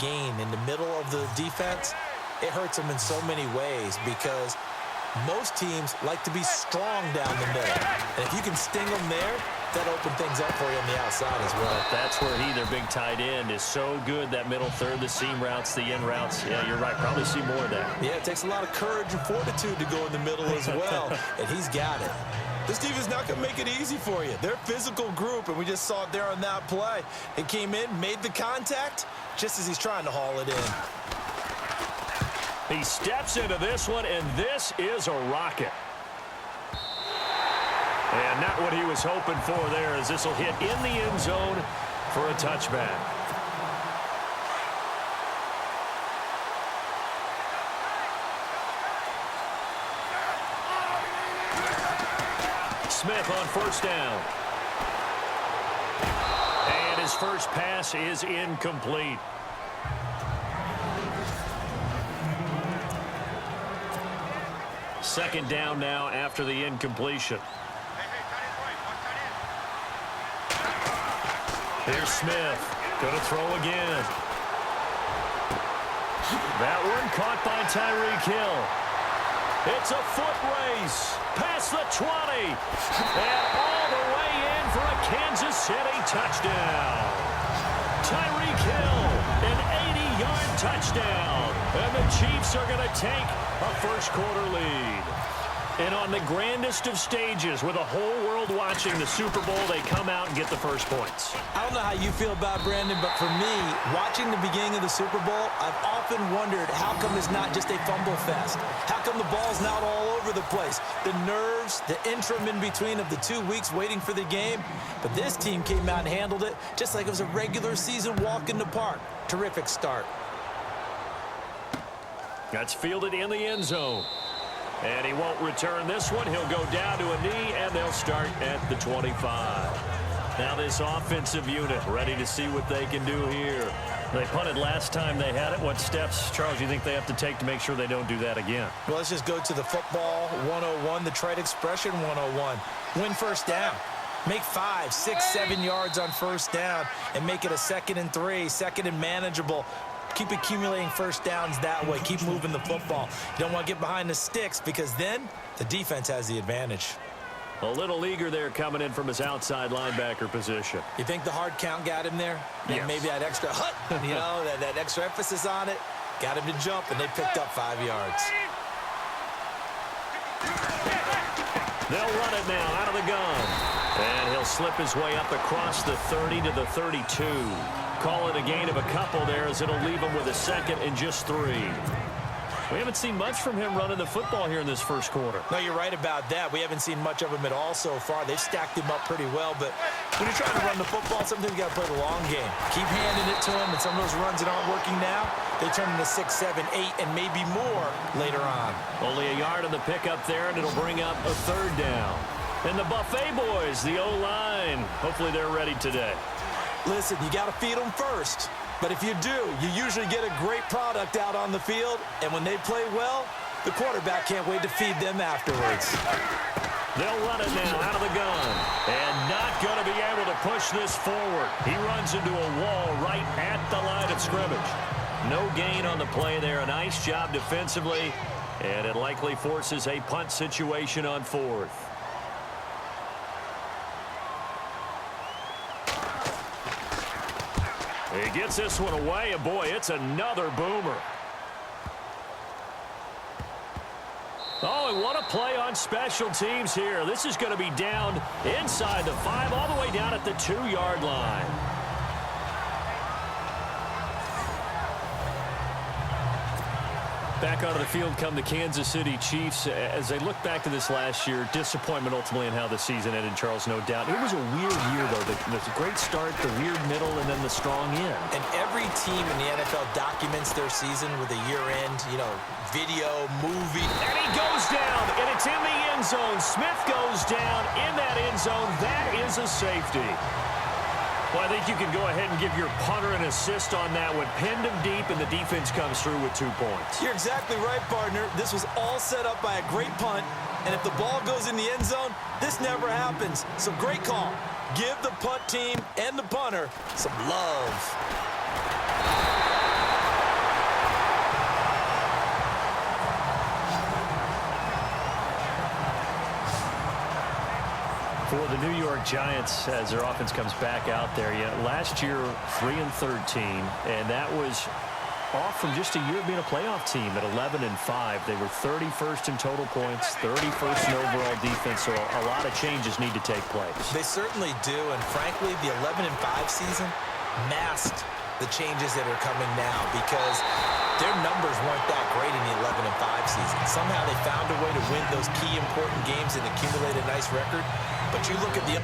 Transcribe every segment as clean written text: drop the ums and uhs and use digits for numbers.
gain in the middle of the defense, it hurts them in so many ways because most teams like to be strong down the middle. And if you can sting them there, that open things up for you on the outside as well. That's where he, their big tight end, is so good, that middle third, the seam routes, the in routes. Yeah, you're right. Probably see more of that. Yeah, it takes a lot of courage and fortitude to go in the middle as well, and he's got it. This defense not going to make it easy for you. They're a physical group, and we just saw it there on that play. It came in, made the contact, just as he's trying to haul it in. He steps into this one, and this is a rocket. And not what he was hoping for there, as this will hit in the end zone for a touchback. Smith on first down. And his first pass is incomplete. Second down now after the incompletion. Here's Smith. Going to throw again. That one caught by Tyreek Hill. It's a foot race. Past the 20. And all the way in for a Kansas City touchdown. Tyreek Hill, an 80-yard touchdown. And the Chiefs are going to take a first-quarter lead. And on the grandest of stages, with the whole world watching the Super Bowl, they come out and get the first points. I don't know how you feel about Brandon, but for me, watching the beginning of the Super Bowl, I've often wondered how come it's not just a fumble fest? How come the ball's not all over the place? The nerves, the interim in between of the 2 weeks waiting for the game. But this team came out and handled it just like it was a regular season walk in the park. Terrific start. That's fielded in the end zone. And he won't return this one. He'll go down to a knee, and they'll start at the 25. Now this offensive unit ready to see what they can do here. They punted last time they had it. What steps, Charles, you think they have to take to make sure they don't do that again? Well, let's just go to the football 101, the trade expression 101. Win first down. Make 5, 6, 7 yards on first down and make it a 2nd and 3, 2nd and manageable. Keep accumulating first downs that way. Keep moving the football. You don't want to get behind the sticks because then the defense has the advantage. A little eager there coming in from his outside linebacker position. You think the hard count got him there? Yes. Maybe that extra that extra emphasis on it got him to jump, and they picked up 5 yards. They'll run it now out of the gun. And he'll slip his way up across the 30 to the 32. Call it a gain of a couple there, as it'll leave him with a 2nd and just 3. We haven't seen much from him running the football here in this first quarter. No, you're right about that. We haven't seen much of him at all so far. They've stacked him up pretty well, but when you're trying to run the football, sometimes you got to play the long game. Keep handing it to him, and some of those runs that aren't working now, they turn into 6, 7, 8, and maybe more later on. Only a yard on the pickup there, and it'll bring up a 3rd down. And the Buffet boys, the O-line, hopefully they're ready today. Listen, you got to feed them first. But if you do, you usually get a great product out on the field. And when they play well, the quarterback can't wait to feed them afterwards. They'll run it now out of the gun. And not going to be able to push this forward. He runs into a wall right at the line of scrimmage. No gain on the play there. A nice job defensively. And it likely forces a punt situation on 4th. He gets this one away, and boy, it's another boomer. Oh, and what a play on special teams here. This is going to be down inside the 5, all the way down at the 2-yard line. Back onto the field come the Kansas City Chiefs. As they look back to this last year, disappointment ultimately in how the season ended, Charles, no doubt. It was a weird year, though. The great start, the weird middle, and then the strong end. And every team in the NFL documents their season with a year-end, video, movie. And he goes down, and it's in the end zone. Smith goes down in that end zone. That is a safety. Well, I think you can go ahead and give your punter an assist on that one. Pinned him deep, and the defense comes through with 2 points. You're exactly right, partner. This was all set up by a great punt, and if the ball goes in the end zone, this never happens. So great call. Give the punt team and the punter some love. For the New York Giants, as their offense comes back out there, last year 3-13, and that was off from just a year of being a playoff team at 11-5. They were 31st in total points, 31st in overall defense, so a lot of changes need to take place. They certainly do, and frankly, the 11-5 season masked the changes that are coming now because their numbers weren't that great in the 11-5 season. Somehow they found a way to win those key important games and accumulate a nice record, but you look at the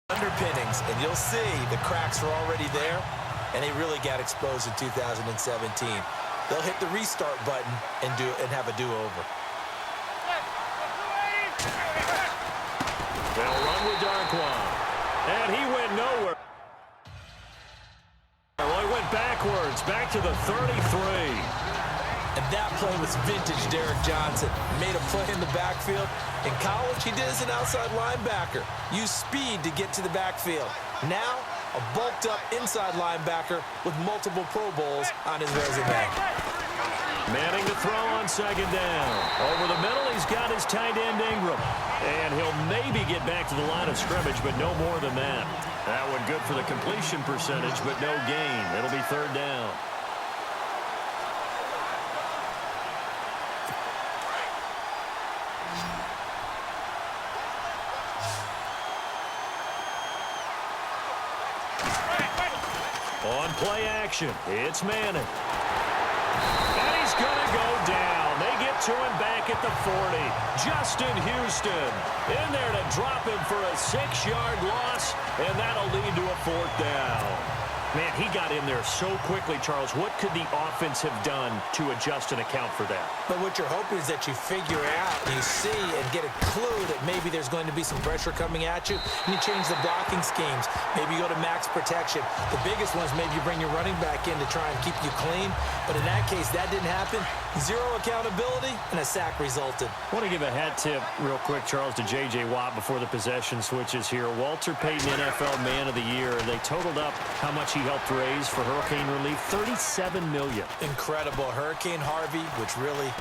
underpinnings, and you'll see the cracks are already there, and they really got exposed in 2017. They'll hit the restart button and have a do-over. They'll run with Darkwan, and he went nowhere. Well, he went backwards, back to the 33. And that play was vintage Derek Johnson. Made a play in the backfield. In college, he did as an outside linebacker. Used speed to get to the backfield. Now, a bulked-up inside linebacker with multiple Pro Bowls on his resume. Manning to throw on second down. Over the middle, he's got his tight end Ingram. And he'll maybe get back to the line of scrimmage, but no more than that. That one good for the completion percentage, but no gain. It'll be third down. On play action, it's Manning. And he's going to go down. They get to him back at the 40. Justin Houston in there to drop him for a 6-yard loss, and that'll lead to a fourth down. Man, he got in there so quickly, Charles. What could the offense have done to adjust and account for that? But what you're hoping is that you figure out, and you see and get a clue that maybe there's going to be some pressure coming at you, and you change the blocking schemes. Maybe you go to max protection. The biggest one is maybe you bring your running back in to try and keep you clean. But in that case, that didn't happen. Zero accountability, and a sack resulted. I want to give a hat tip real quick, Charles, to J.J. Watt before the possession switches here. Walter Payton, NFL Man of the Year. They totaled up how much he helped raise for hurricane relief, $37 million. Incredible. Hurricane Harvey, which really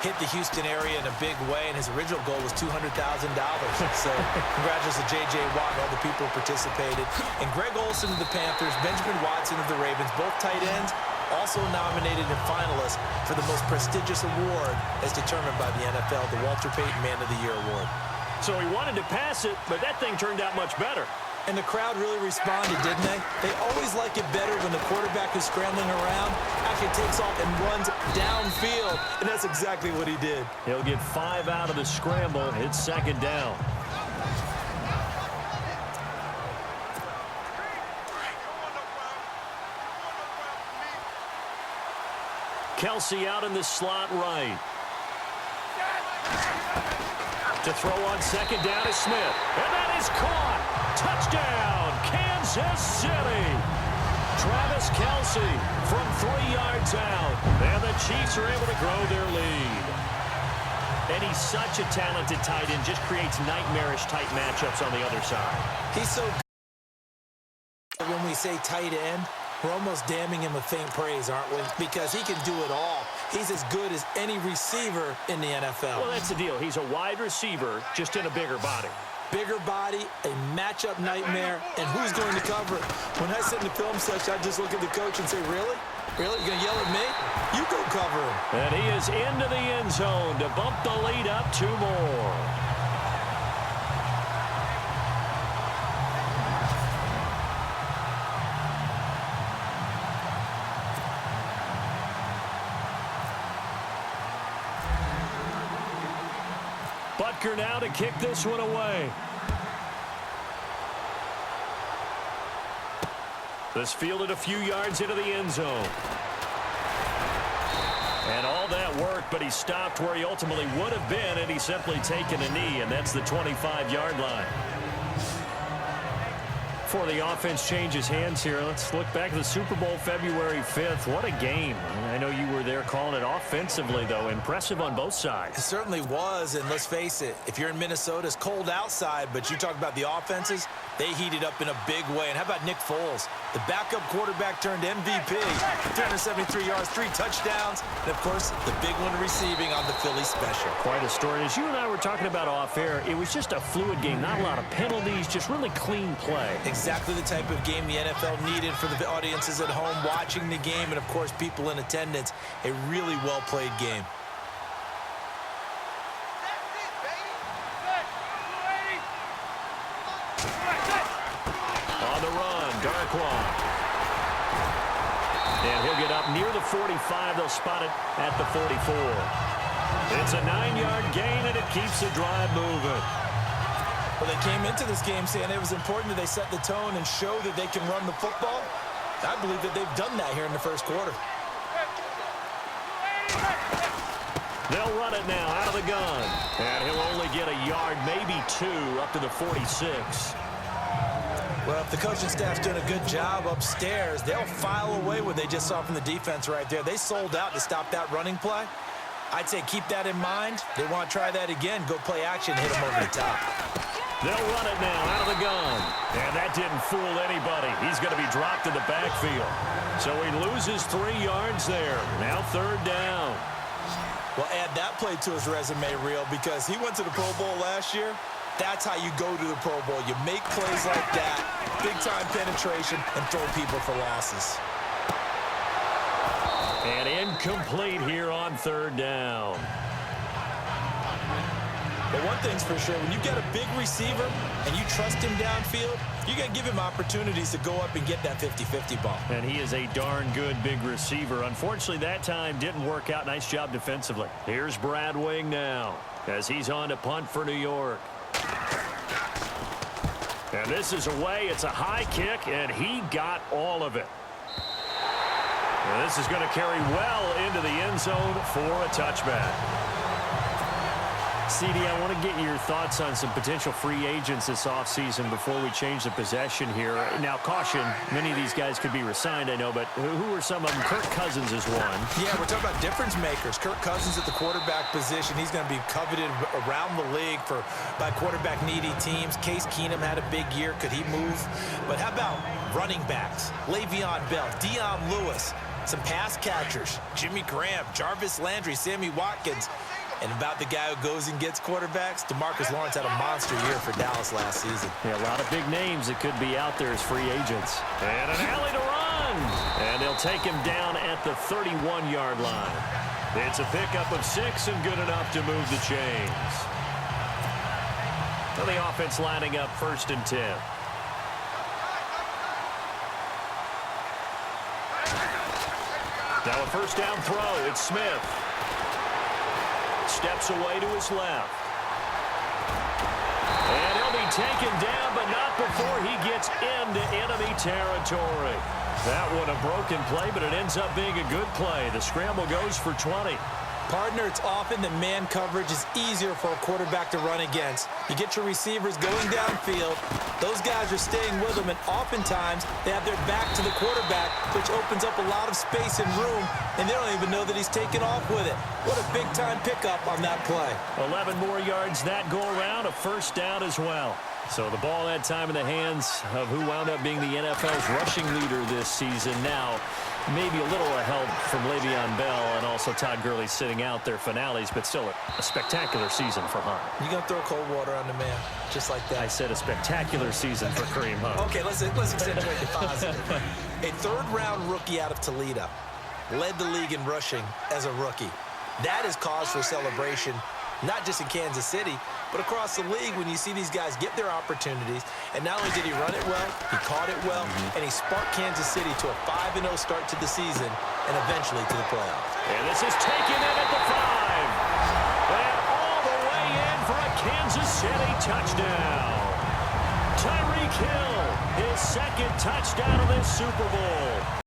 hit the Houston area in a big way, and his original goal was $200,000. So congratulations to J.J. Watt and all the people who participated. And Greg Olsen of the Panthers, Benjamin Watson of the Ravens, both tight ends, also nominated and finalists for the most prestigious award as determined by the NFL, the Walter Payton Man of the Year Award. So he wanted to pass it, but that thing turned out much better. And the crowd really responded, didn't they? They always like it better when the quarterback who's scrambling around actually takes off and runs downfield. And that's exactly what he did. He'll get 5 out of the scramble. It's second down. Kelsey out in the slot right. To throw on second down is Smith. And that is caught. Touchdown, Kansas City. Travis Kelsey from 3 yards out. And the Chiefs are able to grow their lead. And he's such a talented tight end. Just creates nightmarish tight matchups on the other side. He's so good. When we say tight end, we're almost damning him with faint praise, aren't we? Because he can do it all. He's as good as any receiver in the NFL. Well, that's the deal. He's a wide receiver, just in a bigger body. Bigger body, a matchup nightmare, and who's going to cover it? When I sit in the film section, I just look at the coach and say, really? Really? You're going to yell at me? You go cover him. And he is into the end zone to bump the lead up 2 more. Butker now to kick this one away. This fielded a few yards into the end zone. And all that worked, but he stopped where he ultimately would have been, and he's simply taken a knee, and that's the 25-yard line. Before the offense changes hands here, let's look back at the Super Bowl February 5th. What a game. I know you were there calling it offensively, though. Impressive on both sides. It certainly was, and let's face it, if you're in Minnesota, it's cold outside, but you talk about the offenses, they heated up in a big way. And how about Nick Foles? The backup quarterback turned MVP, 373 yards, 3 touchdowns, and, of course, the big one receiving on the Philly special. Quite a story. As you and I were talking about off air, it was just a fluid game, not a lot of penalties, just really clean play. Exactly the type of game the NFL needed for the audiences at home watching the game and, of course, people in attendance. A really well-played game. On the run, Darkwa. And he'll get up near the 45. They'll spot it at the 44. It's a 9-yard gain, and it keeps the drive moving. Well, they came into this game saying it was important that they set the tone and show that they can run the football. I believe that they've done that here in the first quarter. They'll run it now out of the gun. And he'll only get a yard, maybe 2, up to the 46. Well, if the coaching staff's doing a good job upstairs, they'll file away what they just saw from the defense right there. They sold out to stop that running play. I'd say keep that in mind. They want to try that again. Go play action, hit them over the top. They'll run it now out of the gun. And that didn't fool anybody. He's going to be dropped in the backfield. So he loses 3 yards there. Now 3rd down. Well, add that play to his resume reel because he went to the Pro Bowl last year. That's how you go to the Pro Bowl. You make plays like that, big-time penetration, and throw people for losses. And incomplete here on 3rd down. But one thing's for sure, when you get a big receiver and you trust him downfield, you got to give him opportunities to go up and get that 50-50 ball. And he is a darn good big receiver. Unfortunately, that time didn't work out. Nice job defensively. Here's Brad Wing now as he's on to punt for New York. And this is away. It's a high kick, and he got all of it. And this is going to carry well into the end zone for a touchback. CD, I want to get your thoughts on some potential free agents this offseason before we change the possession here. Now, caution, many of these guys could be resigned, I know, but who are some of them? Kirk Cousins is one. Yeah, we're talking about difference makers. Kirk Cousins at the quarterback position. He's going to be coveted around the league by quarterback-needy teams. Case Keenum had a big year. Could he move? But how about running backs? Le'Veon Bell, Dion Lewis, some pass catchers, Jimmy Graham, Jarvis Landry, Sammy Watkins. And about the guy who goes and gets quarterbacks, DeMarcus Lawrence had a monster year for Dallas last season. Yeah, a lot of big names that could be out there as free agents. And an alley to run. And they'll take him down at the 31-yard line. It's a pickup of 6 and good enough to move the chains. So the offense lining up 1st and 10. Now a 1st down throw. It's Smith. Steps away to his left. And he'll be taken down, but not before he gets into enemy territory. That one a broken play, but it ends up being a good play. The scramble goes for 20. Partner, it's often that man coverage is easier for a quarterback to run against. You get your receivers going downfield. Those guys are staying with them, and oftentimes they have their back to the quarterback, which opens up a lot of space and room, and they don't even know that he's taken off with it. What a big-time pickup on that play. 11 more yards that go around, a 1st down as well. So the ball that time in the hands of who wound up being the NFL's rushing leader this season. Now, maybe a little help from Le'Veon Bell and also Todd Gurley sitting out their finales, but still a spectacular season for Hunt. You're going to throw cold water on the man, just like that. I said a spectacular season for Kareem Hunt. Okay, let's accentuate the positive. A 3rd-round rookie out of Toledo led the league in rushing as a rookie. That is cause for celebration, not just in Kansas City, but across the league when you see these guys get their opportunities. And not only did he run it well, he caught it well, and he sparked Kansas City to a 5-0 start to the season and eventually to the playoffs. And this is taken in at the 5. And all the way in for a Kansas City touchdown. Tyreek Hill, his 2nd touchdown of this Super Bowl.